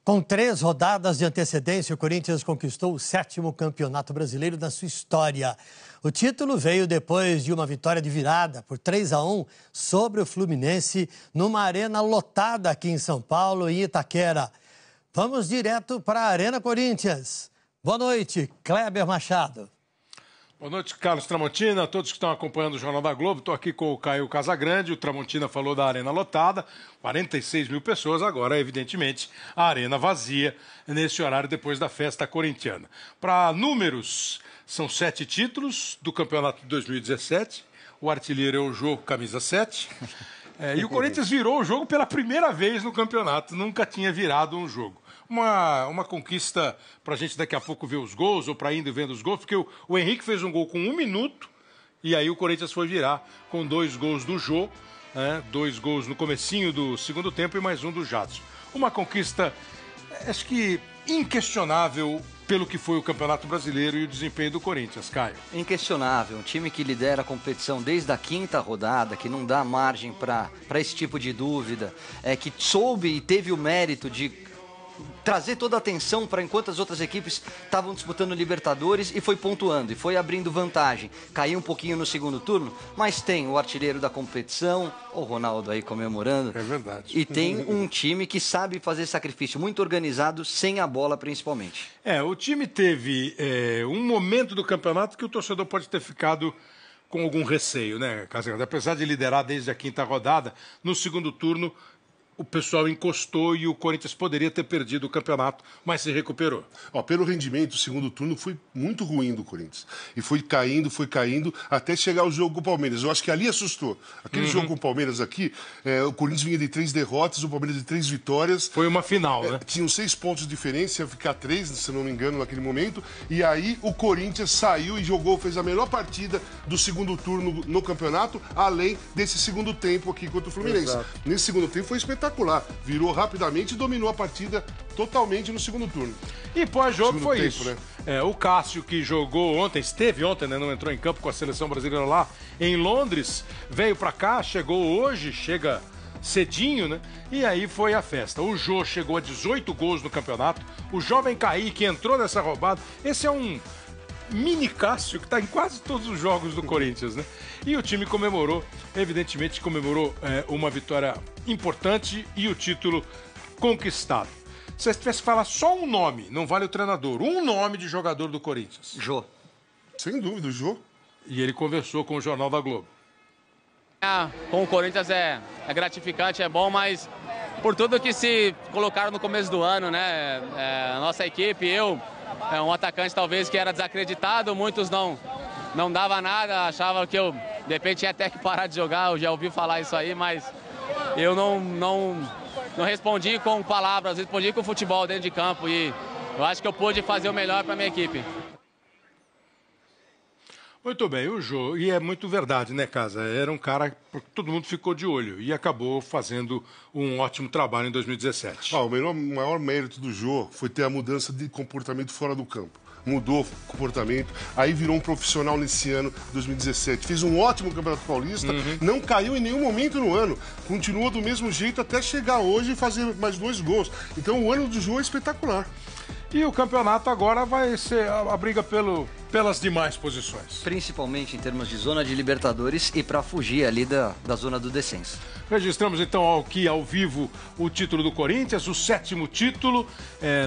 Com 3 rodadas de antecedência, o Corinthians conquistou o 7º campeonato brasileiro da sua história. O título veio depois de uma vitória de virada por 3-1 sobre o Fluminense, numa arena lotada aqui em São Paulo, em Itaquera. Vamos direto para a Arena Corinthians. Boa noite, Kleber Machado. Boa noite, Carlos Tramontina, a todos que estão acompanhando o Jornal da Globo. Estou aqui com o Caio Casagrande. O Tramontina falou da arena lotada, 46 mil pessoas. Agora, evidentemente, a arena vazia nesse horário depois da festa corintiana. Para números, são 7 títulos do campeonato de 2017. O artilheiro é o Jô, camisa 7. E o Corinthians virou o jogo pela primeira vez no campeonato. Nunca tinha virado um jogo. Uma conquista para a gente daqui a pouco ver os gols, ou para ainda vendo os gols, porque o Henrique fez um gol com 1 minuto, e aí o Corinthians foi virar com 2 gols do Jô, 2 gols no comecinho do segundo tempo e mais um do Jadson. Uma conquista, acho que inquestionável pelo que foi o Campeonato Brasileiro e o desempenho do Corinthians, Caio. Inquestionável, um time que lidera a competição desde a 5ª rodada, que não dá margem para esse tipo de dúvida, que soube e teve o mérito de trazer toda a atenção para enquanto as outras equipes estavam disputando Libertadores e foi pontuando, e foi abrindo vantagem. Caiu um pouquinho no segundo turno, mas tem o artilheiro da competição, o Ronaldo aí comemorando. É verdade. E tem um time que sabe fazer sacrifício, muito organizado, sem a bola principalmente. O time teve um momento do campeonato que o torcedor pode ter ficado com algum receio, né, Casagrande? Apesar de liderar desde a 5ª rodada, no segundo turno o pessoal encostou e o Corinthians poderia ter perdido o campeonato, mas se recuperou. Pelo rendimento, o segundo turno foi muito ruim do Corinthians. E foi caindo, até chegar ao jogo com o Palmeiras. Eu acho que ali assustou. Aquele jogo com o Palmeiras aqui, o Corinthians vinha de 3 derrotas, o Palmeiras de 3 vitórias. Foi uma final, né? Tinham 6 pontos de diferença, ia ficar 3, se não me engano, naquele momento. E aí o Corinthians saiu e jogou, fez a melhor partida do segundo turno no campeonato, além desse segundo tempo aqui contra o Fluminense. Exato. Nesse segundo tempo foi espetacular. Virou rapidamente e dominou a partida totalmente no segundo turno. E pós-jogo foi tempo, isso. Né? O Cássio, que jogou ontem, esteve ontem, né, não entrou em campo com a seleção brasileira lá em Londres, veio pra cá, chegou hoje, chega cedinho, né? E aí foi a festa. O Jô chegou a 18 gols no campeonato, o jovem Kaique entrou nessa roubada. Esse é um mini Cássio que está em quase todos os jogos do Corinthians, né? E o time comemorou, evidentemente comemorou uma vitória importante e o título conquistado. Se você tivesse que falar só um nome, não vale o treinador, um nome de jogador do Corinthians. Jô. Sem dúvida, o Jô. E ele conversou com o Jornal da Globo. Com o Corinthians é gratificante, é bom, mas por tudo que se colocaram no começo do ano, né? A nossa equipe, um atacante talvez que era desacreditado, muitos não dava nada, achavam que eu de repente tinha até que parar de jogar, eu já ouvi falar isso aí, mas eu não respondi com palavras, respondi com futebol dentro de campo e eu acho que eu pude fazer o melhor para minha equipe. Muito bem, o Jô, e é muito verdade, né, Casa? Era um cara que todo mundo ficou de olho e acabou fazendo um ótimo trabalho em 2017. O maior mérito do Jô foi ter a mudança de comportamento fora do campo. Mudou o comportamento, aí virou um profissional nesse ano, 2017. Fez um ótimo Campeonato Paulista, não caiu em nenhum momento no ano. Continuou do mesmo jeito até chegar hoje e fazer mais 2 gols. Então o ano do Jô é espetacular. E o campeonato agora vai ser a briga pelas demais posições. Principalmente em termos de zona de Libertadores e para fugir ali da zona do descenso. Registramos então aqui ao vivo o título do Corinthians, o 7º título,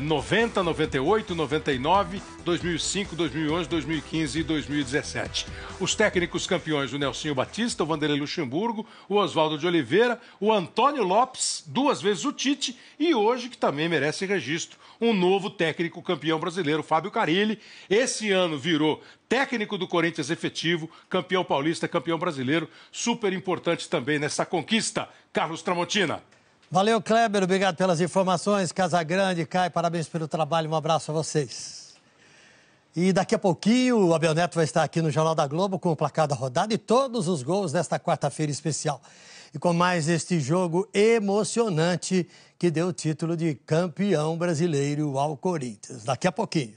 90, 98, 99, 2005, 2011, 2015 e 2017. Os técnicos campeões, o Nelsinho Batista, o Vanderlei Luxemburgo, o Oswaldo de Oliveira, o Antônio Lopes, 2 vezes o Tite e hoje, que também merece registro, um novo técnico campeão brasileiro, Fábio Carille. Esse ano virou técnico do Corinthians efetivo, campeão paulista, campeão brasileiro, super importante também nessa conquista. Carlos Tramontina. Valeu, Kleber, obrigado pelas informações. Casagrande, Caio, parabéns pelo trabalho, um abraço a vocês. E daqui a pouquinho o Abel Neto vai estar aqui no Jornal da Globo com o placar da rodada e todos os gols desta quarta-feira especial. E com mais este jogo emocionante que deu o título de campeão brasileiro ao Corinthians. Daqui a pouquinho.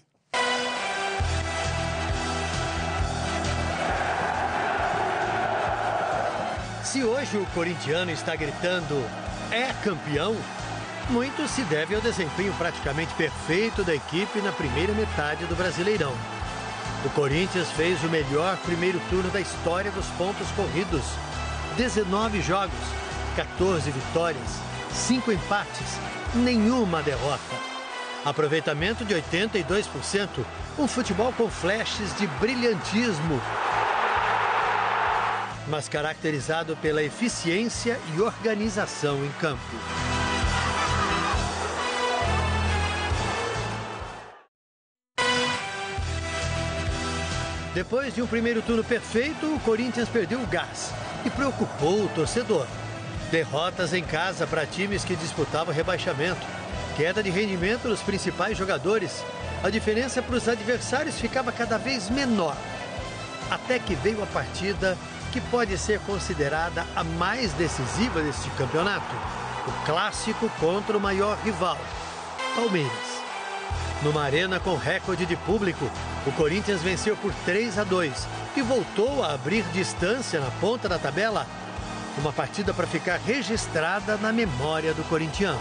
Se hoje o corintiano está gritando, é campeão, Muito se deve ao desempenho praticamente perfeito da equipe na primeira metade do Brasileirão. O Corinthians fez o melhor primeiro turno da história dos pontos corridos. 19 jogos, 14 vitórias, 5 empates, nenhuma derrota. Aproveitamento de 82%, um futebol com flashes de brilhantismo, mas caracterizado pela eficiência e organização em campo. Depois de um primeiro turno perfeito, o Corinthians perdeu o gás e preocupou o torcedor. Derrotas em casa para times que disputavam rebaixamento, queda de rendimento dos principais jogadores. A diferença para os adversários ficava cada vez menor. Até que veio a partida que pode ser considerada a mais decisiva deste campeonato. O clássico contra o maior rival, Palmeiras. Numa arena com recorde de público, o Corinthians venceu por 3-2 e voltou a abrir distância na ponta da tabela. Uma partida para ficar registrada na memória do corintiano.